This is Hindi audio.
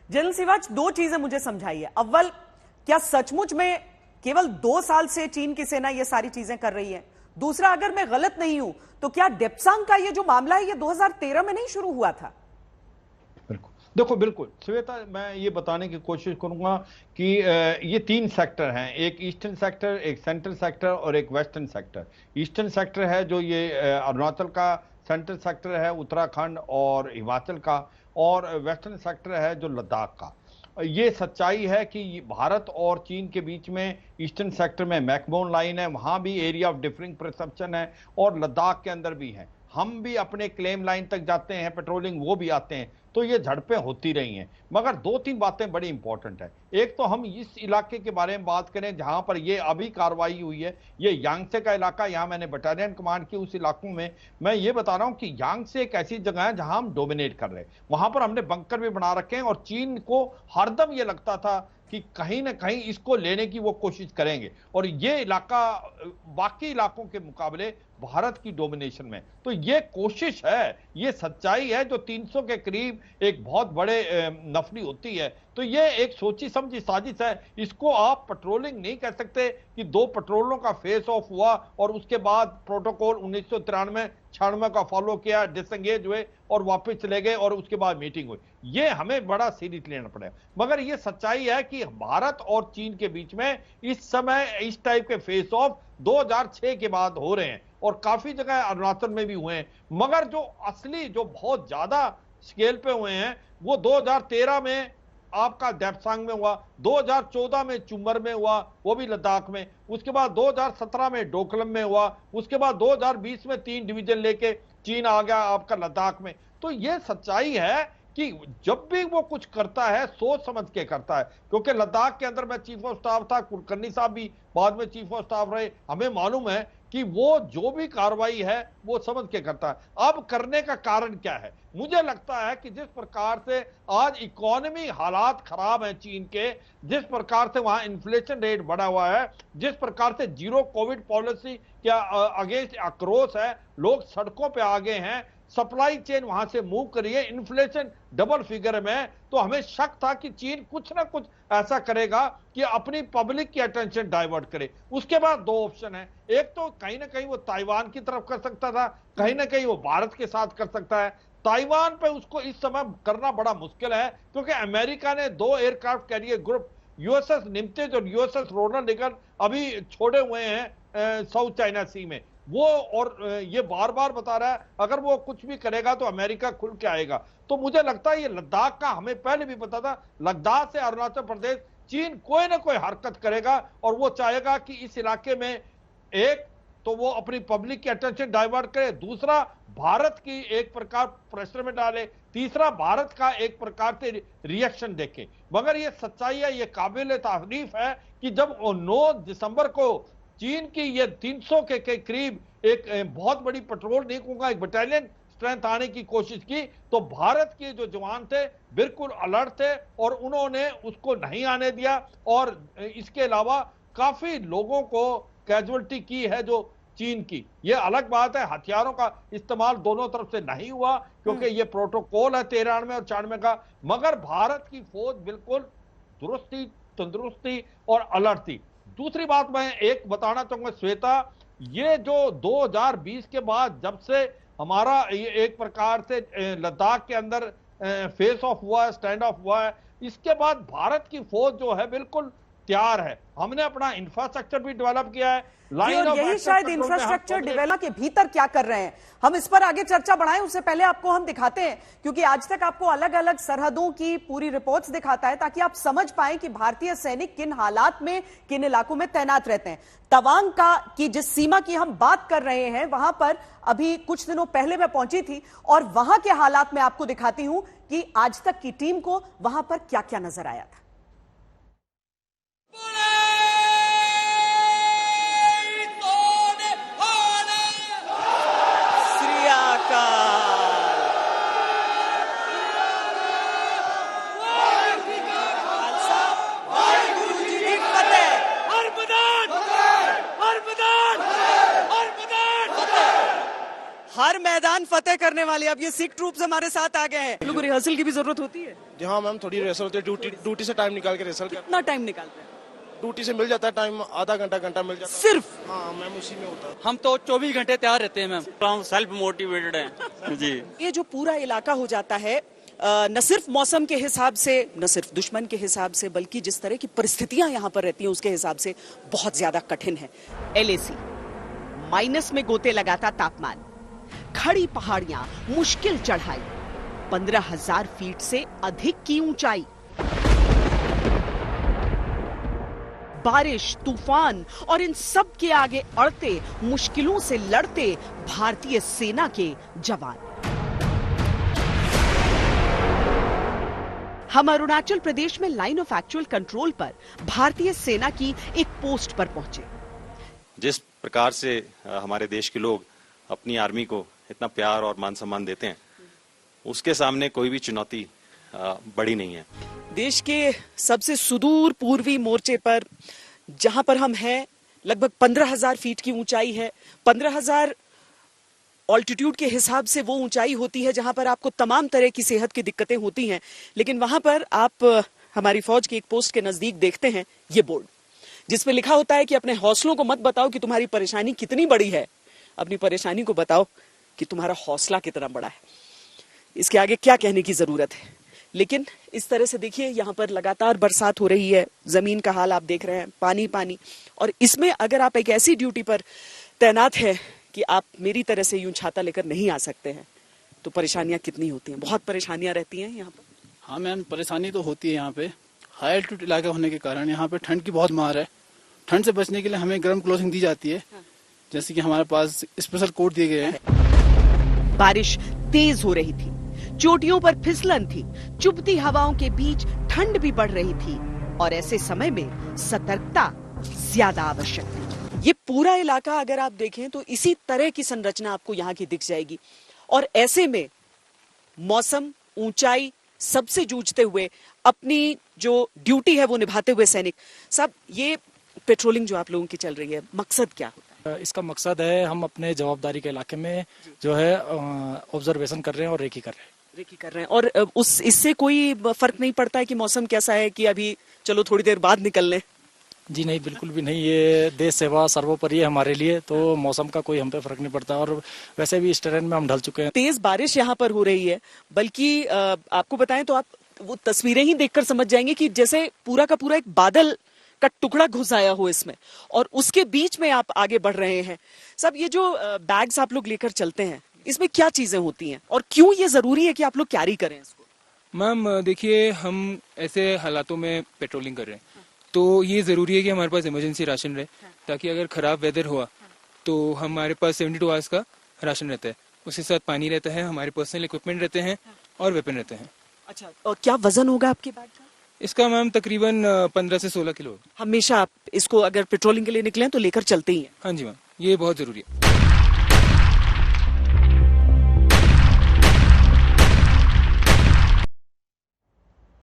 जनरल सिवाच, दो चीजें मुझे समझाइए। अव्वल, क्या सचमुच में केवल 2 साल से चीन की सेना ये सारी चीजें कर रही है? दूसरा, अगर मैं गलत नहीं हूं तो क्या डेप्सांग का ये जो मामला है ये 2013 में नहीं शुरू हुआ था? बिल्कुल, देखो बिल्कुल श्वेता, मैं ये बताने की कोशिश करूंगा कि ये 3 सेक्टर हैं, एक ईस्टर्न सेक्टर, एक सेंट्रल सेक्टर और एक वेस्टर्न सेक्टर। ईस्टर्न सेक्टर है जो ये अरुणाचल का, सेंट्रल सेक्टर है उत्तराखंड और हिमाचल का, और वेस्टर्न सेक्टर है जो लद्दाख का। ये सच्चाई है कि भारत और चीन के बीच में ईस्टर्न सेक्टर में मैकमोन लाइन है, वहां भी एरिया ऑफ डिफरिंग परसेप्शन है, और लद्दाख के अंदर भी है। हम भी अपने क्लेम लाइन तक जाते हैं, पेट्रोलिंग वो भी आते हैं, तो ये झड़पें होती रही हैं। मगर 2-3 बातें बड़ी इंपॉर्टेंट है। एक तो हम इस इलाके के बारे में बात करें जहां पर ये अभी कार्रवाई हुई है, ये यांगसे का इलाका, यहां मैंने बटालियन कमांड की उस इलाकों में मैं ये बता रहा हूं कि यांगसे एक ऐसी जगह है जहां हम डोमिनेट कर रहे हैं। वहां पर हमने बंकर भी बना रखे हैं और चीन को हरदम ये लगता था कि कहीं ना कहीं इसको लेने की वो कोशिश करेंगे, और ये इलाका बाकी इलाकों के मुकाबले भारत की डोमिनेशन में। तो ये कोशिश है, ये सच्चाई है जो 300 के करीब एक बहुत बड़े नफरी होती है। तो ये एक सोची समझी साजिश है। इसको आप पेट्रोलिंग नहीं कह सकते कि 2 पेट्रोलों का फेस ऑफ हुआ और उसके बाद प्रोटोकॉल 1993-96 का फॉलो किया, डिसएंगेज हुए और वापस चले गए और उसके बाद मीटिंग हुई। ये हमें बड़ा सीरियस लेना पड़ेगा। मगर ये सच्चाई है कि भारत और चीन के बीच में इस समय इस टाइप के फेस ऑफ 2006 के बाद हो रहे हैं, और काफी जगह अरुणाचल में भी हुए हैं। मगर जो असली, जो बहुत ज्यादा स्केल पे हुए हैं, वो 2013 में आपका डेप्सांग में हुआ, 2014 में चुम्बर में हुआ, वो भी लद्दाख में, उसके बाद 2017 में डोकलम में हुआ, उसके बाद 2020 में 3 डिवीजन लेके चीन आ गया आपका लद्दाख में। तो ये सच्चाई है कि जब भी वो कुछ करता है सोच समझ के करता है, क्योंकि लद्दाख के अंदर मैं चीफ ऑफ स्टाफ था, कुलकर्णी साहब भी बाद में चीफ ऑफ स्टाफ रहे, हमें मालूम है कि वो जो भी कार्रवाई है वो समझ के करता है। अब करने का कारण क्या है? मुझे लगता है कि जिस प्रकार से आज इकोनॉमी हालात खराब है चीन के, जिस प्रकार से वहां इन्फ्लेशन रेट बढ़ा हुआ है, जिस प्रकार से जीरो कोविड पॉलिसी के अगेंस्ट आक्रोश है, लोग सड़कों पे आ गए हैं, सप्लाई चेन वहां से मूव करी है, इन्फ्लेशन डबल फिगर में, तो हमें शक था कि चीन कुछ ना कुछ ऐसा करेगा कि अपनी पब्लिक की अटेंशन डाइवर्ट करे। उसके बाद 2 ऑप्शन है, एक तो कहीं ना कहीं वो ताइवान की तरफ कर सकता था, कहीं ना कहीं वो भारत के साथ कर सकता है। ताइवान पे उसको इस समय करना बड़ा मुश्किल है, क्योंकि अमेरिका ने 2 एयरक्राफ्ट कैरियर ग्रुप यूएसएस निमतेज और यूएसएस रोनाल्ड रेगन अभी छोड़े हुए हैं साउथ चाइना सी में। वो और ये बार बार बता रहा है अगर वो कुछ भी करेगा तो अमेरिका खुल के आएगा। तो मुझे लगता है ये लद्दाख का हमें पहले भी पता था, लद्दाख से अरुणाचल प्रदेश चीन कोई ना कोई हरकत करेगा, और वो चाहेगा कि इस इलाके में एक तो वो अपनी पब्लिक की अटेंशन डाइवर्ट करे, दूसरा भारत की एक प्रकार प्रेशर में डाले, तीसरा भारत का एक प्रकार से रिएक्शन देखे। मगर ये सच्चाई है, ये काबिल तारीफ है कि जब 9 दिसंबर को चीन की ये 300 के करीब एक बहुत बड़ी पेट्रोल नहीं कहूंगा, एक बटालियन स्ट्रेंथ आने की कोशिश की, तो भारत के जो जवान थे बिल्कुल अलर्ट थे और उन्होंने उसको नहीं आने दिया। और इसके अलावा काफी लोगों को कैजुअलिटी की है जो चीन की। ये अलग बात है, हथियारों का इस्तेमाल दोनों तरफ से नहीं हुआ क्योंकि ये प्रोटोकॉल है 93 और 94 का। मगर भारत की फौज बिल्कुल दुरुस्ती, तंदुरुस्ती और अलर्ट थी। दूसरी बात मैं एक बताना चाहूंगा श्वेता, ये जो 2020 के बाद जब से हमारा ये एक प्रकार से लद्दाख के अंदर फेस ऑफ हुआ है, स्टैंड ऑफ हुआ है, इसके बाद भारत की फौज जो है बिल्कुल तैयार है। हमने अपना इंफ्रास्ट्रक्चर भी डेवलप किया है, लाइन और यही शायद इंफ्रास्ट्रक्चर डेवलप के भीतर क्या कर रहे हैं, हम इस पर आगे चर्चा बढ़ाएं उससे पहले आपको हम दिखाते हैं, क्योंकि आज तक आपको अलग अलग सरहदों की पूरी रिपोर्ट्स दिखाता है ताकि आप समझ पाएं कि भारतीय सैनिक किन हालात में, किन इलाकों में तैनात रहते हैं। तवांग का की जिस सीमा की हम बात कर रहे हैं, वहां पर अभी कुछ दिनों पहले मैं पहुंची थी और वहां के हालात में आपको दिखाती हूं कि आज तक की टीम को वहां पर क्या क्या नजर आया था। हर मैदान फतेह करने वाले अब ये सिख ट्रूप्स हमारे साथ आ गए हैं। लोगों को रिहर्सल की भी जरूरत होती है? जी हाँ मैम, थोड़ी रिहर्सल होती है, ड्यूटी से टाइम निकाल के रिहर्सल कर। कितना टाइम निकालते हैं? ड्यूटी से मिल जाता है टाइम, आधा घंटा मिल जाता है सिर्फ? हाँ मैम, उसी में होता है। हम तो 24 घंटे तैयार रहते हैं मैम, हम सेल्फ मोटिवेटेड हैं जी। ये जो पूरा इलाका हो जाता है न सिर्फ मौसम के हिसाब से, न सिर्फ दुश्मन के हिसाब से, बल्कि जिस तरह की परिस्थितियां यहाँ पर रहती हैं उसके हिसाब से बहुत ज्यादा कठिन है। LAC माइनस में गोते लगाता तापमान, खड़ी पहाड़ियां, मुश्किल चढ़ाई, 15,000 फीट से अधिक की ऊंचाई, बारिश, तूफान और इन सब के आगे अड़ते, मुश्किलों से लड़ते भारतीय सेना के जवान। हम अरुणाचल प्रदेश में लाइन ऑफ एक्चुअल कंट्रोल पर भारतीय सेना की एक पोस्ट पर पहुंचे। जिस प्रकार से हमारे देश के लोग अपनी आर्मी को इतना प्यार और मान सम्मान देते हैं, उसके सामने कोई भी चुनौती बड़ी नहीं है। देश के सबसे सुदूर पूर्वी मोर्चे पर जहां पर हम हैं, लगभग 15,000 फीट की ऊंचाई है। 15,000 ऑल्टीट्यूड के हिसाब से वो ऊंचाई होती है जहां पर आपको तमाम तरह की सेहत की दिक्कतें होती हैं। लेकिन वहां पर आप हमारी फौज की एक पोस्ट के नजदीक देखते हैं ये बोर्ड, जिसमें लिखा होता है कि अपने हौसलों को मत बताओ कि तुम्हारी परेशानी कितनी बड़ी है, अपनी परेशानी को बताओ कि तुम्हारा हौसला कितना बड़ा है। इसके आगे क्या कहने की जरूरत है। लेकिन इस तरह से देखिए, यहाँ पर लगातार बरसात हो रही है, जमीन का हाल आप देख रहे हैं, पानी पानी। और इसमें अगर आप एक ऐसी ड्यूटी पर तैनात है कि आप मेरी तरह से यूं छाता लेकर नहीं आ सकते हैं, तो परेशानियां कितनी होती हैं। बहुत परेशानियां रहती हैं यहाँ पर। हाँ मैम, परेशानी तो होती है। यहाँ पे हाई एल्टीट्यूड इलाका होने के कारण यहाँ पे ठंड की बहुत मार है। ठंड से बचने के लिए हमें गर्म क्लोथिंग दी जाती है, जैसे कि हमारे पास स्पेशल कोट दिए गए हैं। बारिश तेज हो रही थी, चोटियों पर फिसलन थी, चुभती हवाओं के बीच ठंड भी बढ़ रही थी और ऐसे समय में सतर्कता ज्यादा आवश्यक थी। ये पूरा इलाका अगर आप देखें तो इसी तरह की संरचना आपको यहाँ की दिख जाएगी। और ऐसे में मौसम, ऊंचाई, सबसे जूझते हुए अपनी जो ड्यूटी है वो निभाते हुए सैनिक सब, ये पेट्रोलिंग जो आप लोगों की चल रही है, मकसद क्या होता है? इसका मकसद है, हम अपने जवाबदारी के इलाके में जो है ऑब्जर्वेशन कर रहे हैं और रेकी कर रहे हैं। और इससे कोई फर्क नहीं पड़ता है कि मौसम कैसा है कि अभी चलो थोड़ी देर बाद निकल लें? जी नहीं, बिल्कुल भी नहीं। ये देश सेवा सर्वोपरि है हमारे लिए, तो मौसम का कोई हम पे फर्क नहीं पड़ता। और वैसे भी इस टेरेन में हम ढल चुके हैं। तेज बारिश यहाँ पर हो रही है, बल्कि आपको बताएं तो आप वो तस्वीरें ही देखकर समझ जाएंगे कि जैसे पूरा का पूरा एक बादल का टुकड़ा घुस आया हो इसमें, और उसके बीच में आप आगे बढ़ रहे हैं। सब ये जो बैग्स आप लोग लेकर चलते हैं, इसमें क्या चीजें होती हैं और क्यों ये जरूरी है कि आप लोग कैरी करें इसको? मैम देखिए, हम ऐसे हालातों में पेट्रोलिंग कर रहे हैं, तो ये ज़रूरी है कि हमारे पास इमरजेंसी राशन रहे, ताकि अगर ख़राब वेदर हुआ तो हमारे पास 72 आवर्स का राशन रहता है। उसके साथ पानी रहता है, हमारे पर्सनल इक्विपमेंट रहते हैं और वेपन रहते हैं। अच्छा, और क्या वजन होगा आपके बैग का? इसका मैम तकरीबन 15 से 16 किलो। हमेशा आप इसको अगर पेट्रोलिंग के लिए निकलें तो लेकर चलते ही हैं? हाँ जी मैम, ये बहुत ज़रूरी है।